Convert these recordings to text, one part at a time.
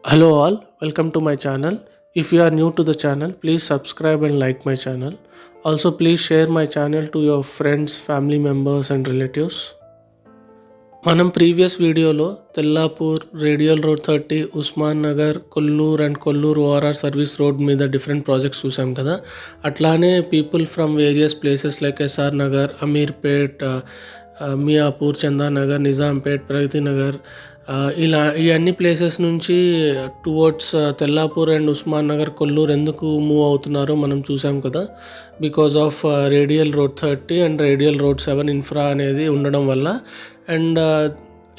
Hello all, welcome to my channel. If you are new to the channel, please subscribe and like my channel. Also please share my channel to your friends, family members and relatives. మనం previous వీడియోలో Tellapur, radial road 30, Osman Nagar, Kollur and Kollur ORR service road మీద different projects చూసాం కదా. అట్లానే people from various places like SR Nagar, Ameerpet, Miyapur, Chandanagar, Nizampet, Pragathi Nagar, ఇలా ఈ అన్ని places నుంచి టువర్డ్స్ తెల్లాపూర్ అండ్ ఉస్మాన్ నగర్, కొల్లూరు ఎందుకు మూవ్ అవుతున్నారో మనం చూసాం కదా. Because of radial road 30 and radial road 7 infra అనేది ఉండడం వల్ల. అండ్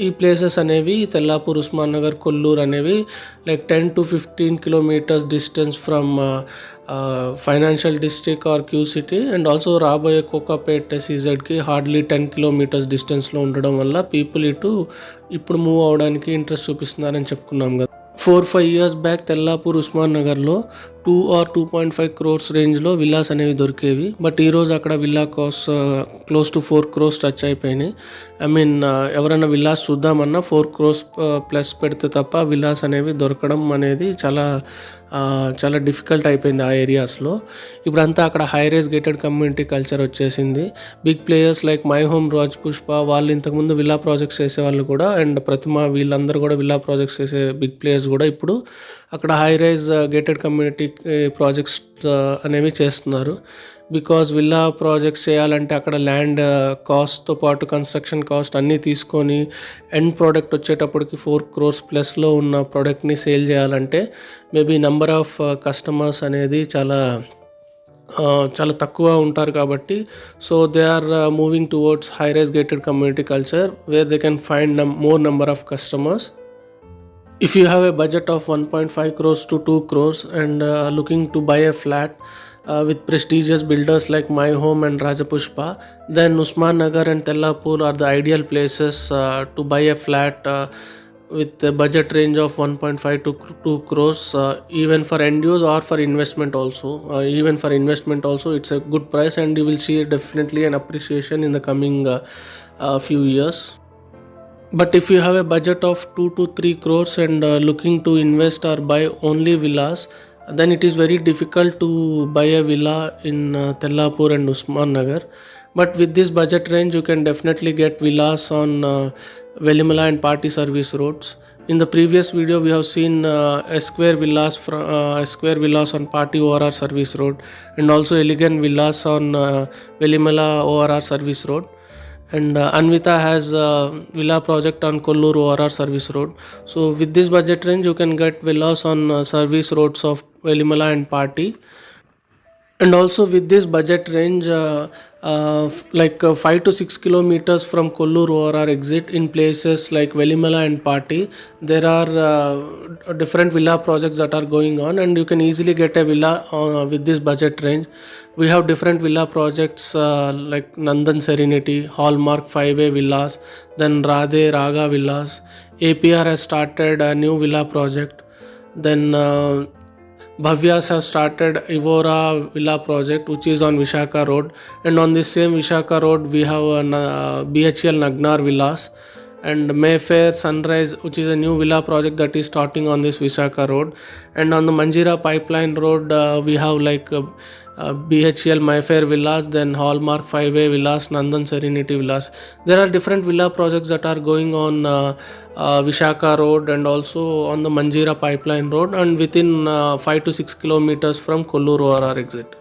ఈ ప్లేసెస్ అనేవి తెల్లాపూర్, ఉస్మాన్ నగర్, కొల్లూరు అనేవి like 10 to 15 kilometers distance from financial district or Q city. And also రాబోయే కోకాపేట్ SEZకి హార్డ్లీ 10 kilometers డిస్టెన్స్లో ఉండడం వల్ల పీపుల్ ఇప్పుడు మూవ్ అవడానికి ఇంట్రెస్ట్ చూపిస్తున్నారని చెప్పుకున్నాం కదా. 4-5 years బ్యాక్ తెల్లాపూర్, ఉస్మాన్ నగర్లో 2 or 2.5 crores రేంజ్లో విల్లాస్ అనేవి దొరికేవి. బట్ ఈరోజు అక్కడ villa cost close to 4 crores touch అయిపోయినాయి. ఎవరైనా విల్లాస్ చూద్దామన్నా 4 crores ప్లస్ పెడితే తప్ప విల్లాస్ అనేవి దొరకడం అనేది చాలా డిఫికల్ట్ అయిపోయింది ఆ ఏరియాస్లో. ఇప్పుడంతా అక్కడ high rise gated community culture వచ్చేసింది. Big players like My Home, Raj Pushpa వాళ్ళు ఇంతకుముందు విల్లా ప్రాజెక్ట్స్ చేసేవాళ్ళు కూడా, అండ్ ప్రతిమ, వీళ్ళందరూ కూడా విల్లా ప్రాజెక్ట్స్ చేసే బిగ్ ప్లేయర్స్ కూడా ఇప్పుడు అక్కడ high rise gated community projects అనేవి చేస్తున్నారు. బికాజ్ విల్లా ప్రాజెక్ట్స్ చేయాలంటే అక్కడ ల్యాండ్ కాస్ట్తో పాటు కన్స్ట్రక్షన్ కాస్ట్ అన్నీ తీసుకొని ఎండ్ ప్రోడక్ట్ వచ్చేటప్పటికి 4 crores ప్లస్లో ఉన్న ప్రోడక్ట్ని సేల్ చేయాలంటే మేబీ నెంబర్ ఆఫ్ కస్టమర్స్ అనేది చాలా తక్కువ ఉంటారు కాబట్టి. So they are moving towards high rise gated community culture where they can find more number of customers. If you have a budget of 1.5 crores to 2 crores and looking to buy a flat with prestigious builders like My Home and Rajapushpa, then Usman Nagar and Tellapur are the ideal places to buy a flat with a budget range of 1.5 to 2 crores, even for end use or for investment also. Even for investment also it's a good price, and you will see definitely an appreciation in the coming few years. But if you have a budget of 2 to 3 crores and looking to invest or buy only villas, then it is very difficult to buy a villa in Tellapur and Usman Nagar. But with this budget range, you can definitely get villas on Velimala and Party service roads. In the previous video, we have seen Square villas on Party ORR service road, and also elegant villas on Velimala ORR service road. And Anvita has a villa project on Kolluru ORR service road. So with this budget range, you can get villas on service roads of Velimala and Party. And also with this budget range, 5 to 6 kilometers from Kolluru ORR exit in places like Velimala and Party, there are different villa projects that are going on, and you can easily get a villa with this budget range. We have different villa projects like Nandan Serenity, Hallmark 5A villas, then Radhe Raga villas. APR has started a new villa project. Then Bhavyas have started Evora villa project, which is on Vishaka Road. And on this same Vishaka Road, we have BHL Nagnar villas. And Mayfair Sunrise, which is a new villa project that is starting on this Vishaka Road. And on the Manjira Pipeline Road, we have BHL Mayfair villas, then Hallmark 5A villas, Nandan Serenity villas. There are different villa projects that are going on Vishaka Road and also on the Manjira Pipeline Road, and within 5 to 6 kilometers from Kolluru ORR exit.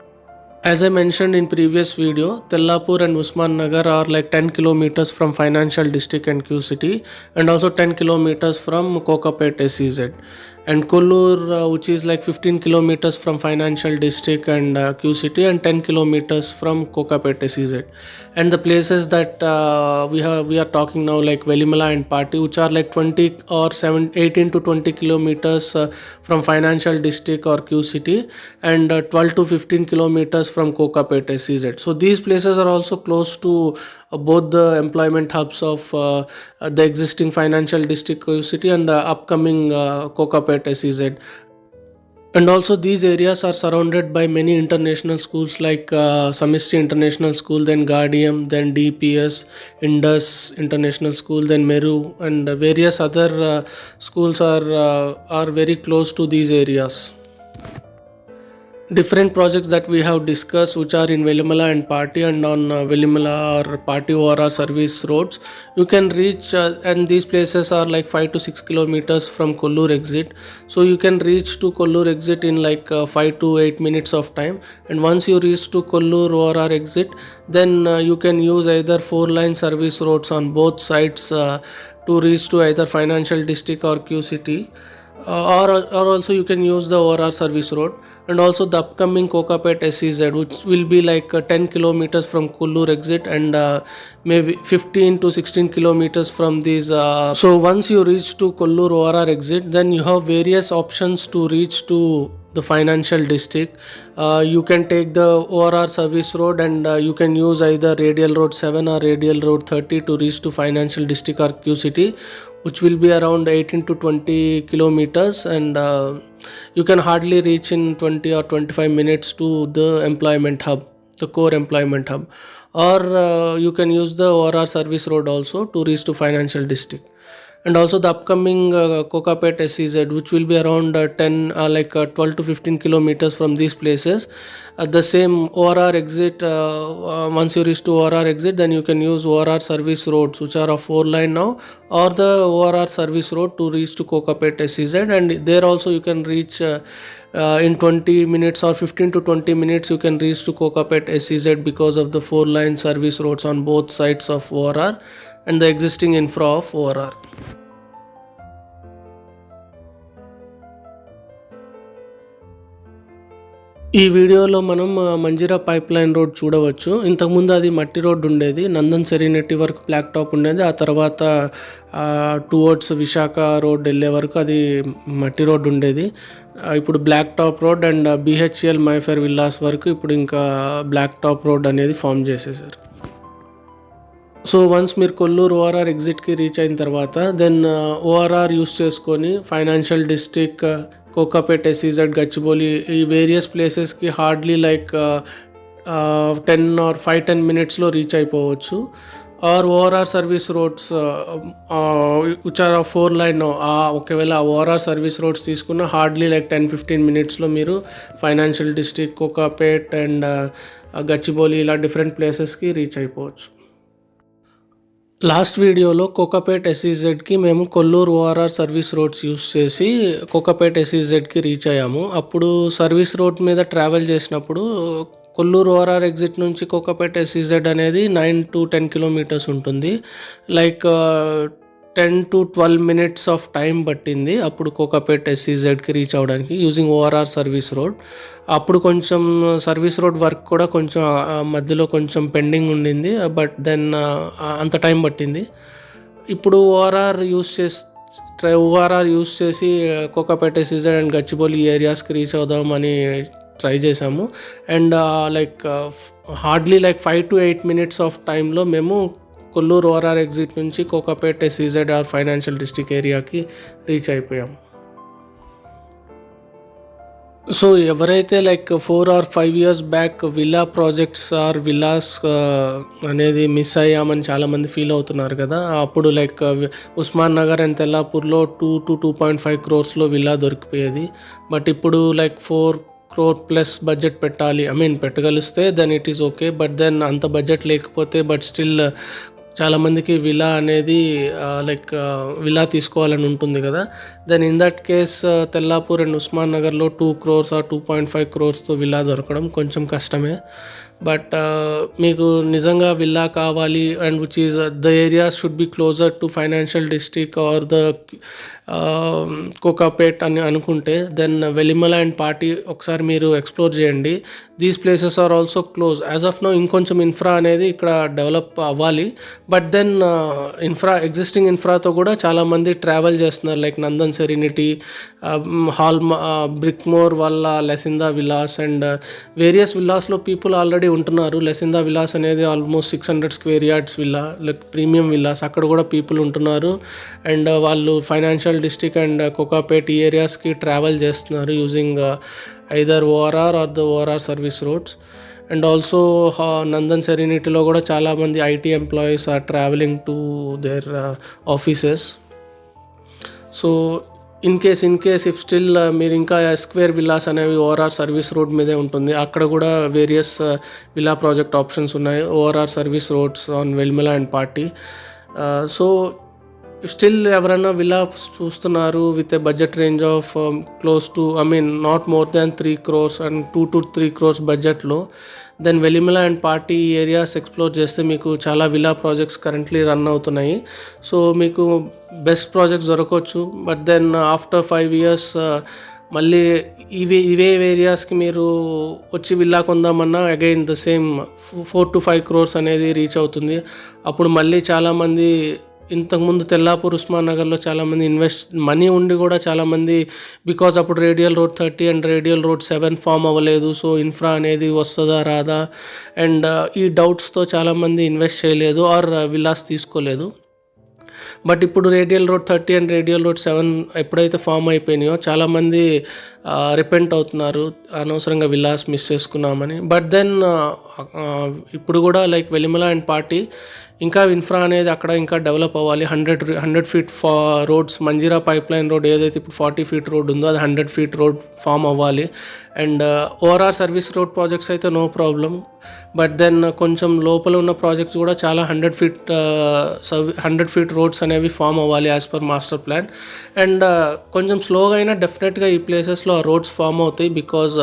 As I mentioned in previous video, Tellapur and Usman Nagar are like 10 kilometers from Financial District and Q City, and also 10 kilometers from Kokapet SEZ. And Kollur, which is like 15 kilometers from Financial District and Q City, and 10 kilometers from Kokapet SEZ. And the places that we are talking now, like Velimala and Party, which are like 18 to 20 kilometers from Financial District or Q City, and 12 to 15 kilometers from Kokapet SEZ. So these places are also close to both the employment hubs of the existing Financial District Q City and the upcoming Kokapet SEZ. And also these areas are surrounded by many international schools like Samistri International School, then Guardian, then DPS, Indus International School, then Meru, and various other schools are very close to these areas. Different projects that we have discussed, which are in Velimala and Party, and on Velimala or Party ORR service roads, you can reach and these places are like 5 to 6 kilometers from Kollur exit, so you can reach to Kollur exit in like 5 to 8 minutes of time. And once you reach to Kollur ORR exit, then you can use either 4-line service roads on both sides to reach to either Financial District or QCT, or also you can use the ORR service road. And also the upcoming Kokapet SEZ, which will be like 10 kilometers from Kollur exit, and maybe 15 to 16 kilometers from these. So once you reach to Kollur ORR exit, then you have various options to reach to the Financial District. You can take the ORR service road, and you can use either Radial Road 7 or Radial Road 30 to reach to Financial District or QCT, which will be around 18 to 20 kilometers, and you can hardly reach in 20 or 25 minutes to the employment hub, the core employment hub. Or you can use the ORR service road also to reach to Financial District. And also the upcoming Kokapet SEZ, which will be around 12 to 15 kilometers from these places. The same ORR exit, once you reach to ORR exit, then you can use ORR service roads, which are of 4-line now, or the ORR service road to reach to Kokapet SEZ. And there also you can reach in 20 minutes or 15 to 20 minutes you can reach to Kokapet SEZ because of the 4-line service roads on both sides of ORR and the existing infra of ORR. ఈ వీడియోలో మనం Manjeera pipe line road చూడవచ్చు. ఇంతకుముందు అది మట్టి road ఉండేది, నందన్ సెరీనిటీ వరకు black top ఉండేది. ఆ తర్వాత టువర్డ్స్ విశాఖ రోడ్ వెళ్ళే వరకు అది మట్టి రోడ్ ఉండేది. ఇప్పుడు black top road, and BHEL Mayfair villas వరకు ఇప్పుడు ఇంకా బ్లాక్ టాప్ రోడ్ అనేది ఫామ్ చేసేసారు. సో వన్స్ మీరు కొల్లూరు ORR ఎగ్జిట్కి రీచ్ అయిన తర్వాత దెన్ ORR యూస్ చేసుకొని financial district, Kokapet SEZ, Gachibowli, ఈ వేరియస్ ప్లేసెస్కి హార్డ్లీ లైక్ 5-10 మినిట్స్లో రీచ్ అయిపోవచ్చు. Or ORR service roads which are 4-line, ఒకవేళ ORR సర్వీస్ రోడ్స్ తీసుకున్న హార్డ్లీ లైక్ 10-15 మినిట్స్లో మీరు financial district, Kokapet and Gachibowli ఇలా డిఫరెంట్ ప్లేసెస్కి రీచ్ అయిపోవచ్చు. లాస్ట్ వీడియోలో కోకాపేట్ SEZకి మేము Kollur ORR service roads use చేసి కోకాపేట్ SEZకి రీచ్ అయ్యాము. అప్పుడు సర్వీస్ రోడ్ మీద ట్రావెల్ చేసినప్పుడు కొల్లూరు ORR ఎగ్జిట్ నుంచి కోకాపేట్ SEZ అనేది 9 to 10 కిలోమీటర్స్ ఉంటుంది. Like 10 to 12 minutes of time పట్టింది అప్పుడు కోకాపేట్ SEZకి రీచ్ అవ్వడానికి యూజింగ్ ORR సర్వీస్ రోడ్. అప్పుడు కొంచెం సర్వీస్ రోడ్ వర్క్ కూడా కొంచెం మధ్యలో కొంచెం పెండింగ్ ఉండింది, బట్ దెన్ అంత టైం పట్టింది. ఇప్పుడు ORR యూస్ చేసి కోకాపేట్ SEZ అండ్ గచ్చిబౌలి ఏరియాస్కి రీచ్ అవుదామని ట్రై చేసాము. And like hardly like 5 to 8 minutes of టైంలో మేము కొల్లూరు ORR ఎగ్జిట్ నుంచి Kokapet SEZ or financial district ఏరియాకి రీచ్ అయిపోయాం. సో ఎవరైతే like 4 or 5 years back villa projects or villas అనేది మిస్ అయ్యామని చాలామంది ఫీల్ అవుతున్నారు కదా. అప్పుడు లైక్ ఉస్మాన్ నగర్ అండ్ తెల్లాపూర్లో 2 to 2.5 crores విల్లా దొరికిపోయేది. బట్ ఇప్పుడు లైక్ 4 crore ప్లస్ బడ్జెట్ పెట్టాలి, పెట్టగలిస్తే then it is okay. But then అంత బడ్జెట్ లేకపోతే బట్ స్టిల్ చాలామందికి విలా అనేది లైక్ విలా తీసుకోవాలని ఉంటుంది కదా. Then in that case Tellapur and Osman నగర్లో 2 crores ఆర్ 2.5 crores విలా దొరకడం కొంచెం కష్టమే. బట్ మీకు నిజంగా విల్లా కావాలి and which is the area should be closer to financial district or the Kokapet అని అనుకుంటే దెన్ వెలిమల అండ్ పార్టీ ఒకసారి మీరు ఎక్స్ప్లోర్ చేయండి. These places are also close as of now. ఇంకొంచెం ఇన్ఫ్రా అనేది ఇక్కడ డెవలప్ అవ్వాలి, బట్ దెన్ ఎగ్జిస్టింగ్ ఇన్ఫ్రాతో కూడా చాలామంది ట్రావెల్ చేస్తున్నారు. లైక్ నందన్ సెరీనిటీ, బ్రిక్మోర్ వల్ల లెసిందా విలాస్ అండ్ వేరియస్ విల్లాస్లో పీపుల్ ఆల్రెడీ ఉంటున్నారు. లెసిందా విలాస్ అనేది almost 600 square yards villa, like premium villas, అక్కడ కూడా పీపుల్ ఉంటున్నారు. అండ్ వాళ్ళు financial Medchal district and Kokapet ఈ ఏరియాస్కి ట్రావెల్ చేస్తున్నారు using either ORR or the ORR service roads. And also Nandan సెరెనిటీలో కూడా చాలామంది IT employees are travelling to their offices. So in case if still మీరు ఇంకా స్క్వేర్ విల్లాస్ అనేవి ఓఆర్ఆర్ సర్వీస్ రోడ్ మీదే ఉంటుంది. అక్కడ కూడా వేరియస్ విల్లా ప్రాజెక్ట్ ఆప్షన్స్ ఉన్నాయి, ORR service roads on Velimela and party. So still ఎవరైనా విల్లా చూస్తున్నారు with a budget range of close to not more than 3 crores and 2 to 3 crores బడ్జెట్లో, then Velimela and party areas explore చేస్తే మీకు చాలా villa projects currently run అవుతున్నాయి. So మీకు best projects దొరకవచ్చు. But then after 5 years మళ్ళీ ఇవే ఏరియాస్కి మీరు వచ్చి విల్లా కొందామన్నా again the same 4 to 5 crores అనేది రీచ్ అవుతుంది. అప్పుడు మళ్ళీ చాలామంది ఇంతకుముందు తెల్లాపూర్ ఉస్మాన్ నగర్లో చాలామంది మనీ ఉండి కూడా చాలామంది బికాజ్ అప్పుడు radial road 30 and radial road 7 form అవ్వలేదు. సో ఇన్ఫ్రా అనేది వస్తుందా రాదా అండ్ ఈ డౌట్స్తో చాలామంది ఇన్వెస్ట్ చేయలేదు ఆర్ విల్లాస్ తీసుకోలేదు. బట్ ఇప్పుడు radial road 30 and radial road 7 ఎప్పుడైతే ఫామ్ అయిపోయినాయో చాలామంది రిపెంట్ అవుతున్నారు అనవసరంగా విల్లాస్ మిస్ చేసుకున్నామని. బట్ దెన్ ఇప్పుడు కూడా లైక్ వెలిమెలా అండ్ పార్టీ ఇంకా ఇన్ఫ్రా అనేది అక్కడ ఇంకా డెవలప్ అవ్వాలి. 100 feet roads, Manjira pipe line road ఏదైతే ఇప్పుడు 40 feet రోడ్ ఉందో అది 100 feet రోడ్ ఫామ్ అవ్వాలి. And ORR service road projects అయితే నో ప్రాబ్లం. బట్ దెన్ కొంచెం లోపల ఉన్న ప్రాజెక్ట్స్ కూడా చాలా 100 feet రోడ్స్ అనేవి ఫామ్ అవ్వాలి as per master plan. And కొంచెం స్లోగా అయినా డెఫినెట్గా ఈ ప్లేసెస్లో ఆ రోడ్స్ ఫామ్ అవుతాయి బికాజ్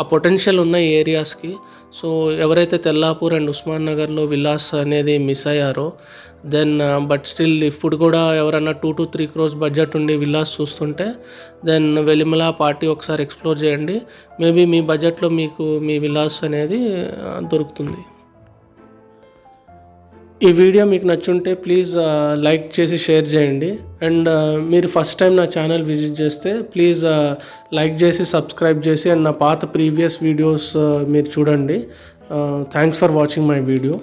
ఆ పొటెన్షియల్ ఉన్న ఏరియాస్కి. సో ఎవరైతే తెల్లాపూర్ అండ్ ఉస్మాన్ నగర్లో విల్లాస్ అనేది మిస్ అయ్యారో దెన్ బట్ స్టిల్ ఇప్పుడు కూడా ఎవరైనా 2 to 3 crores బడ్జెట్ ఉండి విల్లాస్ చూస్తుంటే దెన్ వెలిమెలా పార్టీ ఒకసారి ఎక్స్ప్లోర్ చేయండి. మేబీ మీ బడ్జెట్లో మీకు మీ విల్లాస్ అనేది దొరుకుతుంది. ఈ వీడియో మీకు నచ్చుంటే ప్లీజ్ లైక్ చేసి షేర్ చేయండి. అండ్ మీరు ఫస్ట్ టైం నా ఛానల్ విజిట్ చేస్తే ప్లీజ్ లైక్ చేసి సబ్స్క్రైబ్ చేసి అండ్ నా పాత ప్రీవియస్ వీడియోస్ మీరు చూడండి. Thanks for watching my video.